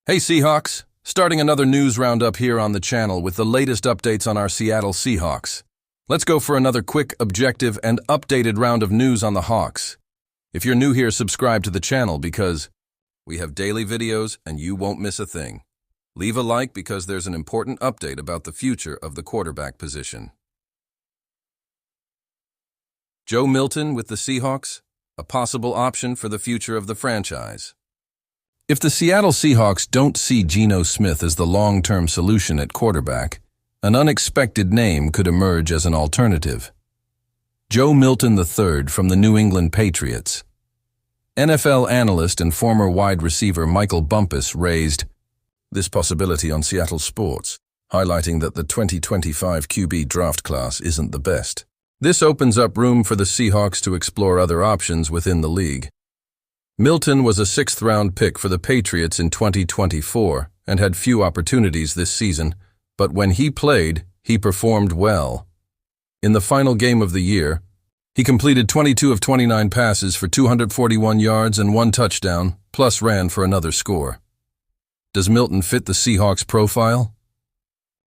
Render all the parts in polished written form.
Hey Seahawks, starting another news roundup here on the channel with the latest updates on our Seattle Seahawks. Let's go for another quick, objective, and updated round of news on the Hawks. If you're new here, subscribe to the channel because we have daily videos and you won't miss a thing. Leave a like because there's an important update about the future of the quarterback position. Joe Milton with the Seahawks, a possible option for the future of the franchise. If the Seattle Seahawks don't see Geno Smith as the long-term solution at quarterback, an unexpected name could emerge as an alternative. Joe Milton III from the New England Patriots. NFL analyst and former wide receiver Michael Bumpus raised this possibility on Seattle Sports, highlighting that the 2025 QB draft class isn't the best. This opens up room for the Seahawks to explore other options within the league. Milton was a sixth-round pick for the Patriots in 2024 and had few opportunities this season, but when he played, he performed well. In the final game of the year, he completed 22 of 29 passes for 241 yards and 1 touchdown, plus ran for another score. Does Milton fit the Seahawks profile?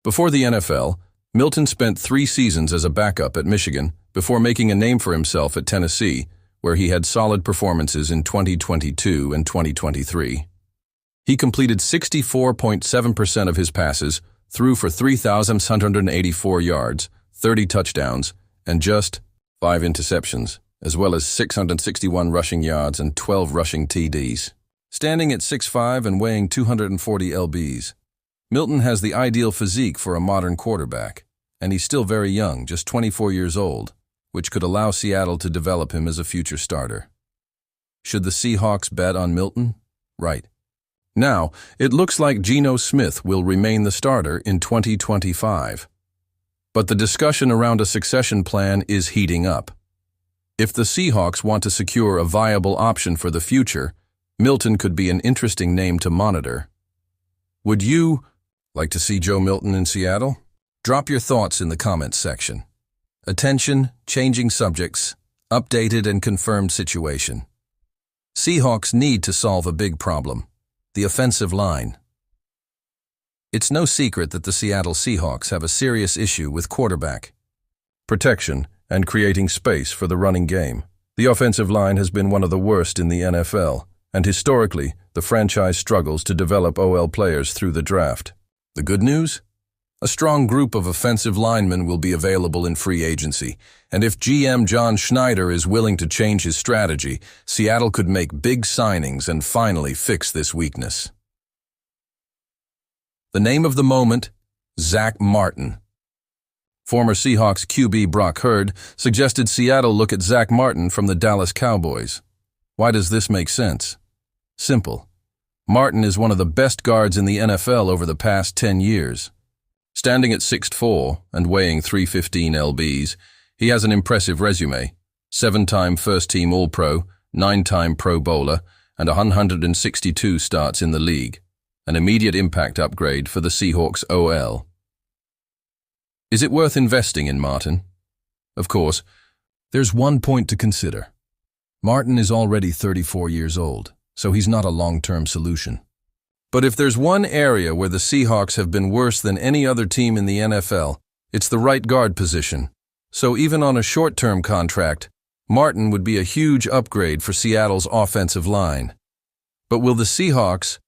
Before the NFL, Milton spent 3 seasons as a backup at Michigan before making a name for himself at Tennessee, where he had solid performances in 2022 and 2023. He completed 64.7% of his passes, threw for 3,684 yards, 30 touchdowns, and just 5 interceptions, as well as 661 rushing yards and 12 rushing TDs. Standing at 6'5" and weighing 240 lbs, Milton has the ideal physique for a modern quarterback, and he's still very young, just 24 years old, which could allow Seattle to develop him as a future starter. Should the Seahawks bet on Milton? Right. Now, it looks like Geno Smith will remain the starter in 2025. But the discussion around a succession plan is heating up. If the Seahawks want to secure a viable option for the future, Milton could be an interesting name to monitor. Would you like to see Joe Milton in Seattle? Drop your thoughts in the comments section. Attention, changing subjects, updated and confirmed situation. Seahawks need to solve a big problem, the offensive line. It's no secret that the Seattle Seahawks have a serious issue with quarterback protection and creating space for the running game. The offensive line has been one of the worst in the NFL, and historically, the franchise struggles to develop OL players through the draft. The good news? A strong group of offensive linemen will be available in free agency, and if GM John Schneider is willing to change his strategy, Seattle could make big signings and finally fix this weakness. The name of the moment, Zack Martin. Former Seahawks QB Brock Hurd suggested Seattle look at Zack Martin from the Dallas Cowboys. Why does this make sense? Simple. Martin is one of the best guards in the NFL over the past 10 years. Standing at 6'4" and weighing 315 lbs, he has an impressive resume: 7-time first-team All-Pro, 9-time Pro Bowler, and 162 starts in the league. An immediate impact upgrade for the Seahawks OL. Is it worth investing in Martin? Of course, there's one point to consider. Martin is already 34 years old, so he's not a long-term solution. But if there's one area where the Seahawks have been worse than any other team in the NFL, it's the right guard position. So even on a short-term contract, Martin would be a huge upgrade for Seattle's offensive line. But will the Seahawks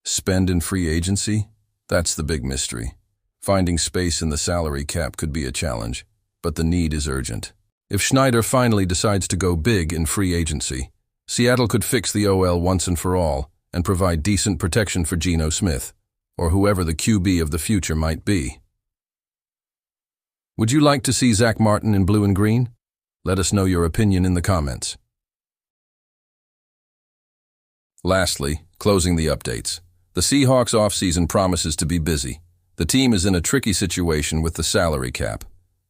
spend in free agency? That's the big mystery. Finding space in the salary cap could be a challenge, but the need is urgent. If Schneider finally decides to go big in free agency, Seattle could fix the OL once and for all and provide decent protection for Geno Smith, or whoever the QB of the future might be. Would you like to see Zack Martin in blue and green? Let us know your opinion in the comments. Lastly, closing the updates. The Seahawks offseason promises to be busy. The team is in a tricky situation with the salary cap.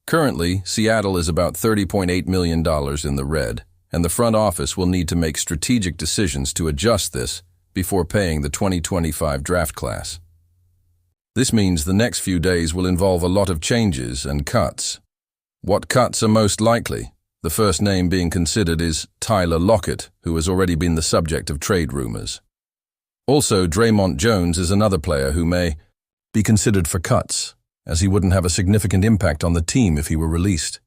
Currently, Seattle is about $30.8 million in the red, and the front office will need to make strategic decisions to adjust this before paying the 2025 draft class. This means the next few days will involve a lot of changes and cuts. What cuts are most likely? The first name being considered is Tyler Lockett, who has already been the subject of trade rumors. Also, Draymond Jones is another player who may be considered for cuts, as he wouldn't have a significant impact on the team if he were released.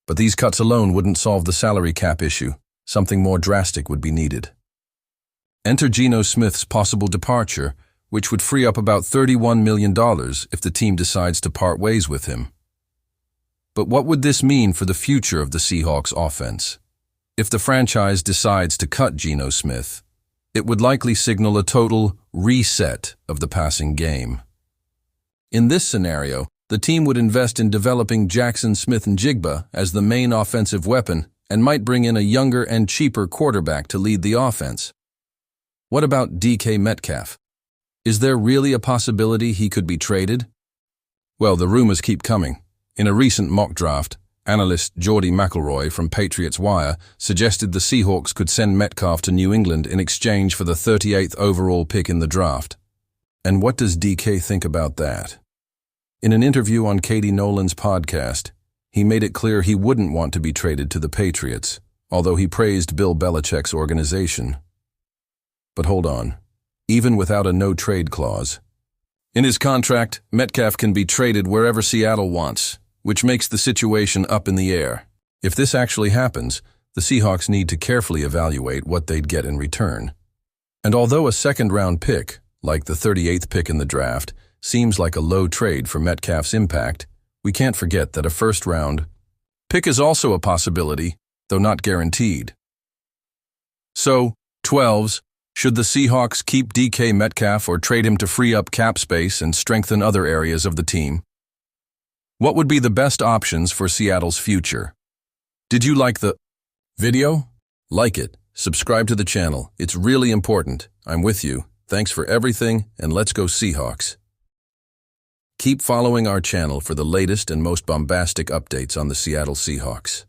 But these cuts alone wouldn't solve the salary cap issue. Something more drastic would be needed. Enter Geno Smith's possible departure, which would free up about $31 million if the team decides to part ways with him. But what would this mean for the future of the Seahawks offense? If the franchise decides to cut Geno Smith, it would likely signal a total reset of the passing game. In this scenario, the team would invest in developing Jackson Smith-Njigba as the main offensive weapon and might bring in a younger and cheaper quarterback to lead the offense. What about DK Metcalf? Is there really a possibility he could be traded? Well, the rumors keep coming. In a recent mock draft, analyst Jordy McElroy from Patriots Wire suggested the Seahawks could send Metcalf to New England in exchange for the 38th overall pick in the draft. And what does DK think about that? In an interview on Katie Nolan's podcast, he made it clear he wouldn't want to be traded to the Patriots, although he praised Bill Belichick's organization. But hold on. Even without a no-trade clause, in his contract, Metcalf can be traded wherever Seattle wants, which makes the situation up in the air. If this actually happens, the Seahawks need to carefully evaluate what they'd get in return. And although a second-round pick, like the 38th pick in the draft, seems like a low trade for Metcalf's impact, we can't forget that a first-round pick is also a possibility, though not guaranteed. So, 12s, should the Seahawks keep DK Metcalf or trade him to free up cap space and strengthen other areas of the team? What would be the best options for Seattle's future? Did you like the video? Like it, subscribe to the channel. It's really important. I'm with you. Thanks for everything, and let's go Seahawks. Keep following our channel for the latest and most bombastic updates on the Seattle Seahawks.